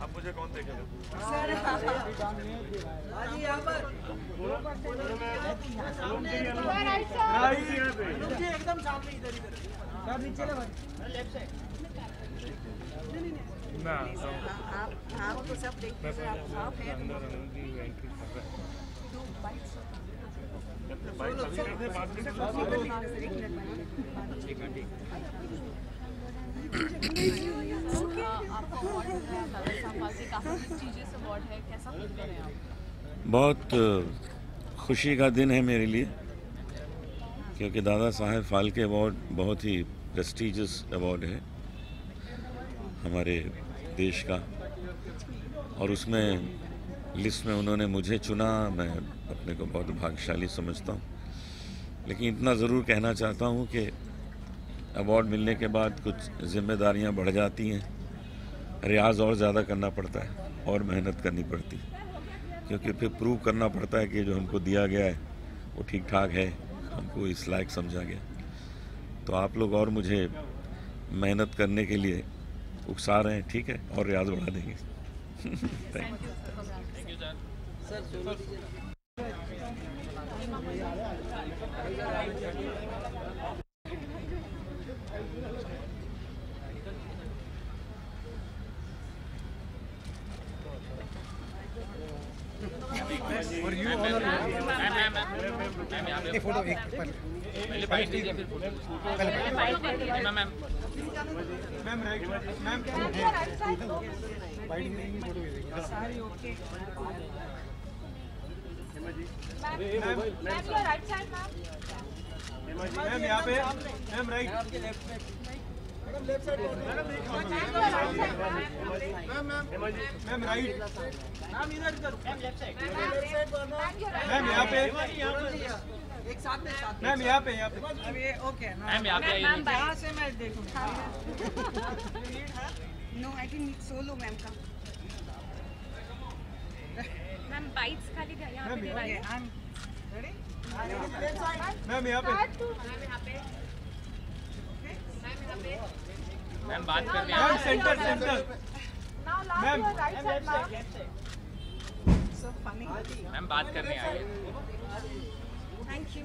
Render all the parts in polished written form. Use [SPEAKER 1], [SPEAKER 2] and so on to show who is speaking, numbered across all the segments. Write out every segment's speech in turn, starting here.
[SPEAKER 1] अब मुझे कौन देखेगा?
[SPEAKER 2] एकदम सामने इधर नीचे लेफ्ट साइड
[SPEAKER 3] ना
[SPEAKER 4] आप तो सब देखते हैं, आप हैं
[SPEAKER 5] बहुत खुशी का दिन है मेरे लिए, क्योंकि दादा साहेब फाल्के अवार्ड बहुत ही प्रेस्टिजियस अवार्ड है हमारे देश का, और उसमें लिस्ट में उन्होंने मुझे चुना। मैं अपने को बहुत भाग्यशाली समझता हूँ, लेकिन इतना ज़रूर कहना चाहता हूँ कि अवार्ड मिलने के बाद कुछ जिम्मेदारियाँ बढ़ जाती हैं, रियाज और ज़्यादा करना पड़ता है और मेहनत करनी पड़ती है, क्योंकि फिर प्रूव करना पड़ता है कि जो हमको दिया गया है वो ठीक ठाक है, हमको इस लायक समझा गया। तो आप लोग और मुझे मेहनत करने के लिए उकसा रहे हैं, ठीक है, और रियाज बढ़ा देंगे। Thank you sir.
[SPEAKER 3] और यू ऑनर मैम फोटो एक पहले बाइट दीजिए, फिर फोटो पहले बाइट दीजिए मैम राइट मैम बाइट नहीं फोटो भेजिए सारी okay ma'am right side ma'am यहां पे मैम राइट आपके लेफ्ट में madam left side ma'am right ma'am इधर मैम लेफ्ट साइड मैम यहां पे एक साथ में मैम यहां पे अब ये ओके मैम यहां पे यहां से मैं देखूंगा।
[SPEAKER 4] No I think solo ma'am का मैम बाइट्स खाली यहां पे दिखाइए। आई एम रेडी
[SPEAKER 3] मैम यहां पे मैम बात कर रहे हैं ma'am centre ma'am
[SPEAKER 4] so funny
[SPEAKER 3] ma'am बात कर रहे हैं
[SPEAKER 4] thank you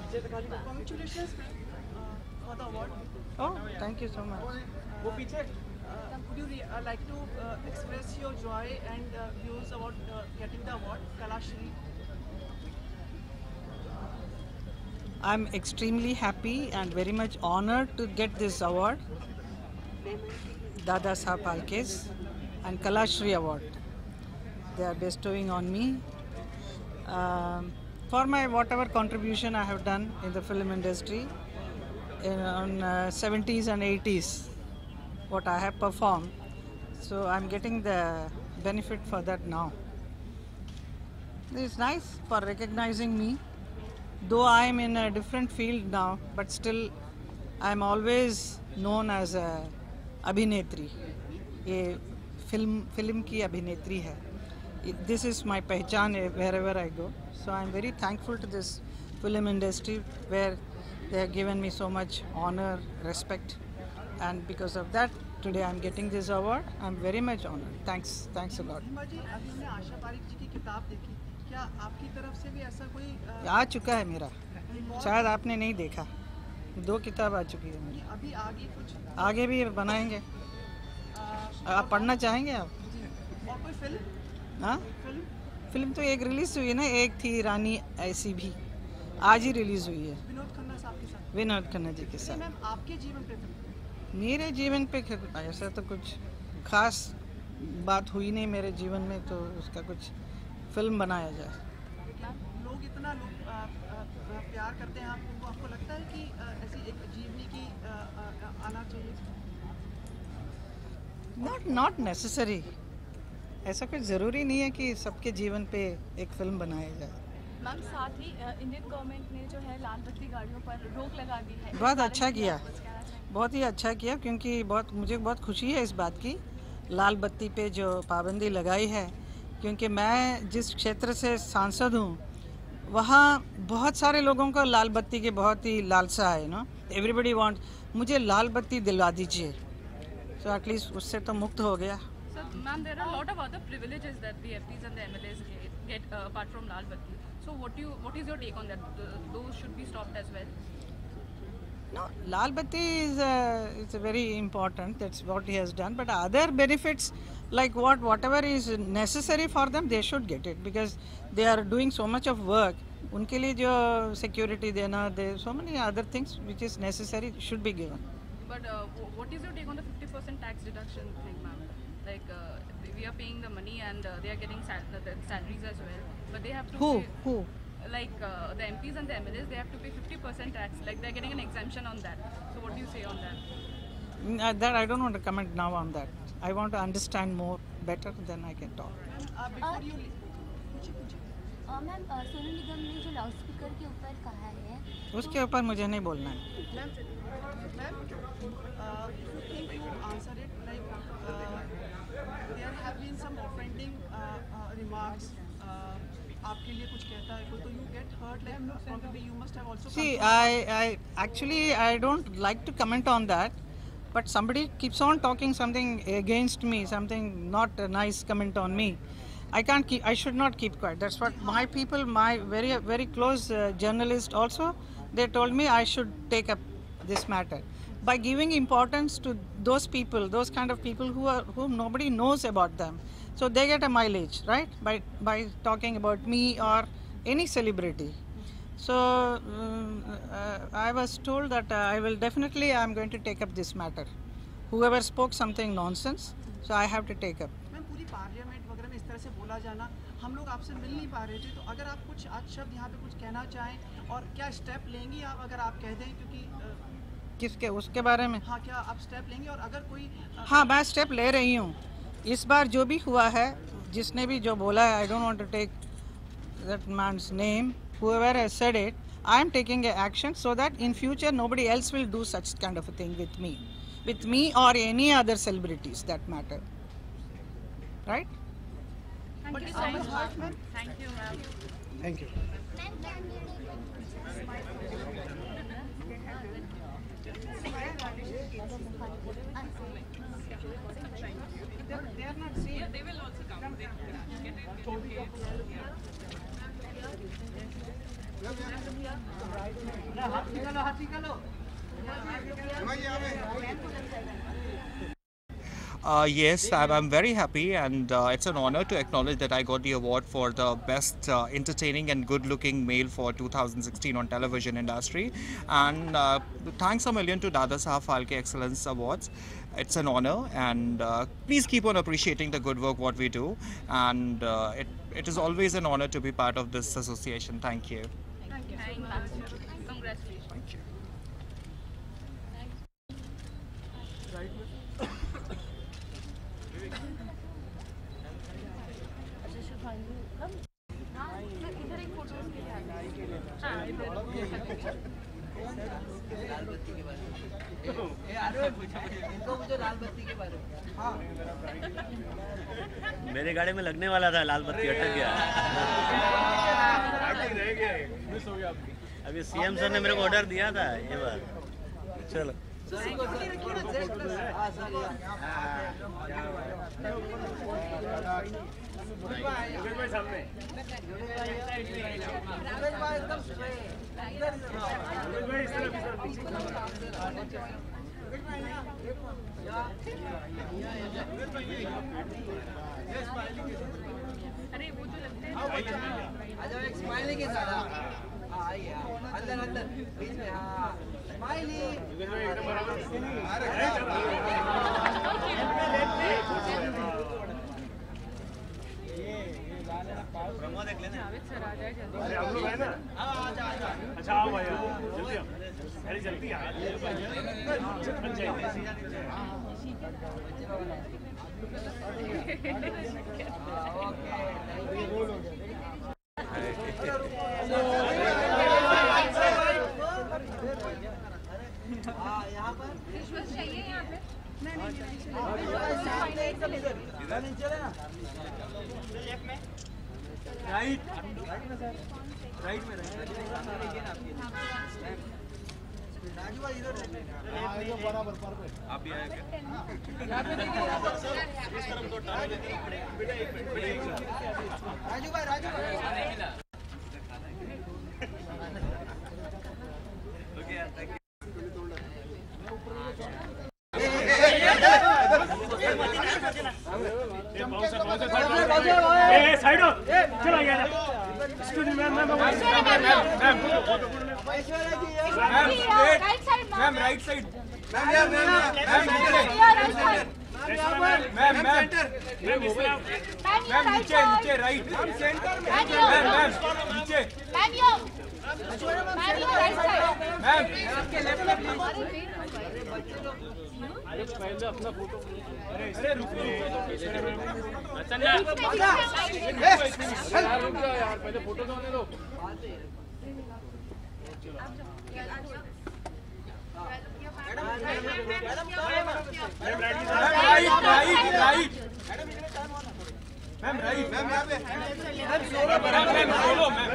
[SPEAKER 2] Congratulations for the award.
[SPEAKER 3] Oh, thank you so much. वो पीछे
[SPEAKER 2] Would you like to express your joy and views about getting the award, Kalashri?
[SPEAKER 6] I'm extremely happy and very much honored to get this award, Dada Saheb Phalke's and Kalashri Award. They are bestowing on me for my whatever contribution I have done in the film industry on 70s and 80s, what I have performed. So I'm getting the benefit for that now. It's nice for recognizing me. Though I am in a different field now, but still I am always known as a abhinetri. ये film की अभिनेत्री है. This is my pehchan wherever I go. So I am very thankful to this film industry where they have given me so much honor, respect, and because of that today I am getting this award. I am very much honored. Thanks a lot.
[SPEAKER 2] जी अभी हमने आशा पारिक जी की किताब देखी, क्या आपकी तरफ से भी ऐसा कोई
[SPEAKER 6] आ चुका है मेरा, शायद आपने नहीं देखा, 2 किताब आ चुकी है मेरी।
[SPEAKER 2] अभी आगे कुछ
[SPEAKER 6] आगे भी बनाएंगे। आप पढ़ना चाहेंगे आप?
[SPEAKER 2] और कोई फिल्म?
[SPEAKER 6] हाँ, फिल्म तो एक रिलीज हुई है ना, एक थी रानी ऐसी भी, आज ही रिलीज हुई है
[SPEAKER 2] विनोद खन्ना साहब के साथ।
[SPEAKER 6] विनोद खन्ना जी के साथ।
[SPEAKER 2] मैम आपके जीवन पे
[SPEAKER 6] मेरे जीवन पे ऐसा तो कुछ खास बात हुई नहीं मेरे जीवन में, तो उसका कुछ फिल्म बनाया जाए।
[SPEAKER 2] लोग इतना प्यार करते हैं आपको, आपको लगता है कि ऐसी एक जीवनी की आना चाहिए?
[SPEAKER 6] नॉट नेसेसरी, ऐसा कुछ ज़रूरी नहीं है कि सबके जीवन पे एक फिल्म बनाया जाए।
[SPEAKER 7] मैम साथ ही इंडियन गवर्नमेंट ने जो है लाल बत्ती गाड़ियों पर रोक लगा दी है।
[SPEAKER 6] बहुत अच्छा किया, बहुत ही अच्छा किया, क्योंकि मुझे बहुत खुशी है इस बात की, लाल बत्ती पे जो पाबंदी लगाई है, क्योंकि मैं जिस क्षेत्र से सांसद हूँ वहाँ बहुत सारे लोगों को लाल बत्ती की बहुत ही लालसा है ना, एवरीबडी वांट, मुझे लाल बत्ती दिलवा दीजिए, सो एटलीस्ट उससे तो मुक्त हो गया.
[SPEAKER 7] So, ma'am, there are a lot of other privileges that the MPs and the MLAs get apart from Lal Batti. So, what is your take on that? Those should be stopped as well.
[SPEAKER 6] No, Lal Batti is very important. That's what he has done. But other benefits, like whatever is necessary for them, they should get it because they are doing so much of work. उनके लिए जो security देना, there so many other things which is necessary should be given.
[SPEAKER 7] But what is your take on the 50% tax deduction thing, ma'am? Like we are paying the money and they are getting the salaries as well, but they have to
[SPEAKER 6] Who?
[SPEAKER 7] Like the MPs and the MLAs, they have to pay 50% tax. Like they're getting an exemption on that. So what do you say on that?
[SPEAKER 6] That I don't want to comment now on that. I want to understand more better, then I can talk.
[SPEAKER 2] Before you
[SPEAKER 8] ma'am Sonu Nigam ने जो loud speaker के ऊपर कहा है
[SPEAKER 6] उसके ऊपर मुझे नहीं बोलना है.
[SPEAKER 2] Ma'am, think you answer it like there have been some offending remarks. आपके लिए कुछ कहता है कोई तो you get hurt like probably you must have also.
[SPEAKER 6] See, I actually I don't like to comment on that, but somebody keeps on talking something against me, something not a nice comment on me. I should not keep quiet. That's what my people, my very close journalist also, they told me I should take up this matter. By giving importance to those people, those kind of people whom nobody knows about them, so they get a mileage, right? By talking about me or any celebrity. So I was told that I'm going to take up this matter. Whoever spoke something nonsense, so I have to take up.
[SPEAKER 2] Ma'am पूरी parliament वगैरह में इस तरह से बोला जाना, हम लोग आपसे मिल नहीं पा रहे थे, तो अगर आप कुछ आज शब्द यहाँ पे कुछ कहना चाहें और क्या स्टेप लेंगी आप अगर आप कह दें, क्योंकि
[SPEAKER 6] किसके उसके बारे में?
[SPEAKER 2] हाँ, क्या आप स्टेप लेंगे और अगर कोई
[SPEAKER 6] हाँ, मैं स्टेप ले रही हूँ. इस बार जो भी हुआ है, जिसने भी जो बोला है, I don't want to take that man's name, whoever has said it, I am taking an action so that in future nobody else will do such kind of a thing with me or any other celebrities that matter. Right?
[SPEAKER 7] Thank you so much, ma'am. Thank you, ma'am.
[SPEAKER 6] Thank you.
[SPEAKER 2] they are not seen.
[SPEAKER 7] They will also come. They
[SPEAKER 9] Yes, I'm very happy, and it's an honor to acknowledge that I got the award for the best entertaining and good-looking male for 2016 on television industry. And thanks a million to Dada Saheb Phalke Excellence Awards. It's an honor, and please keep on appreciating the good work what we do. And it is always an honor to be part of this association. Thank you.
[SPEAKER 7] Thank you. Congratulations.
[SPEAKER 9] Thank you.
[SPEAKER 7] इधर एक photo उसके लिए हाँ इधर
[SPEAKER 10] मेरे गाड़ी में लगने वाला था, लाल बत्ती अटक गया. अभी सीएम सर ने मेरे को ऑर्डर दिया था ये बार. चलो
[SPEAKER 7] अरे वो जो लगते हैं
[SPEAKER 2] एक स्माइली के साथ अंदर बीच में. हाँ, स्माइली.
[SPEAKER 7] जावेद सर आ जाए जल्दी.
[SPEAKER 1] अरे हम लोग है ना. अच्छा आओ भाई, जल्दी आओ. अरे जल्दी आ.
[SPEAKER 2] यहाँ पर
[SPEAKER 7] चाहिए यहाँ पे
[SPEAKER 2] नहीं चले ना.
[SPEAKER 3] राइट राइट में राजू भाई इधर बराबर आप भी आए क्या इस तरफ तो राजू भाई ओके थैंक यू
[SPEAKER 1] साइड हो चलो यार excuse me ma'am
[SPEAKER 3] right side ma'am नीचे नीचे राइट मैम नीचे मैम
[SPEAKER 1] अपना फोटो
[SPEAKER 3] अरे रुको
[SPEAKER 1] रुक जाओ यार पहले फोटो तो होने दो
[SPEAKER 3] राइट मैम राइट मैम यहाँ पे मैम सोलो मैम